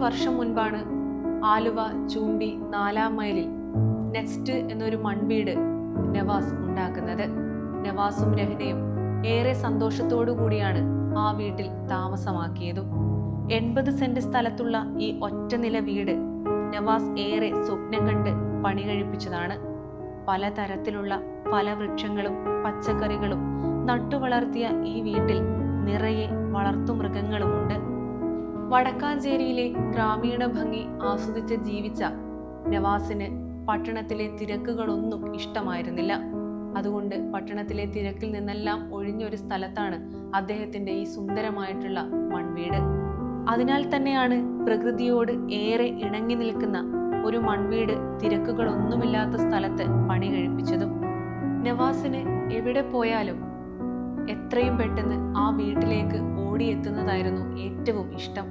വർഷം മുൻപാണ് ആലുവ ചൂണ്ടി 4-ാം മൈലിൽ നെക്സ്റ്റ് എന്നൊരു മൺവീട് നവാസ് ഉണ്ടാക്കുന്നത്. നവാസും രഹ്നയും ഏറെ സന്തോഷത്തോടു കൂടിയാണ് ആ വീട്ടിൽ താമസമാക്കിയതും. 80 സെന്റ് സ്ഥലത്തുള്ള ഈ ഒറ്റനില വീട് നവാസ് ഏറെ സ്വപ്നം കണ്ട് പണി കഴിപ്പിച്ചതാണ്. പലതരത്തിലുള്ള ഫലവൃക്ഷങ്ങളും പച്ചക്കറികളും നട്ടുവളർത്തിയ ഈ വീട്ടിൽ നിറയെ വളർത്തുമൃഗങ്ങളുമുണ്ട്. വടക്കാഞ്ചേരിയിലെ ഗ്രാമീണ ഭംഗി ആസ്വദിച്ച് ജീവിച്ച നവാസിന് പട്ടണത്തിലെ തിരക്കുകളൊന്നും ഇഷ്ടമായിരുന്നില്ല. അതുകൊണ്ട് പട്ടണത്തിലെ തിരക്കിൽ നിന്നെല്ലാം ഒഴിഞ്ഞൊരു സ്ഥലത്താണ് അദ്ദേഹത്തിന്റെ ഈ സുന്ദരമായിട്ടുള്ള മൺവീട്. അതിനാൽ തന്നെയാണ് പ്രകൃതിയോട് ഏറെ ഇണങ്ങി നിൽക്കുന്ന ഒരു മൺവീട് തിരക്കുകളൊന്നുമില്ലാത്ത സ്ഥലത്ത് പണി കഴിപ്പിച്ചതും. നവാസിന് എവിടെ പോയാലും എത്രയും പെട്ടെന്ന് ആ വീട്ടിലേക്ക് ഓടിയെത്തുന്നതായിരുന്നു ഏറ്റവും ഇഷ്ടം.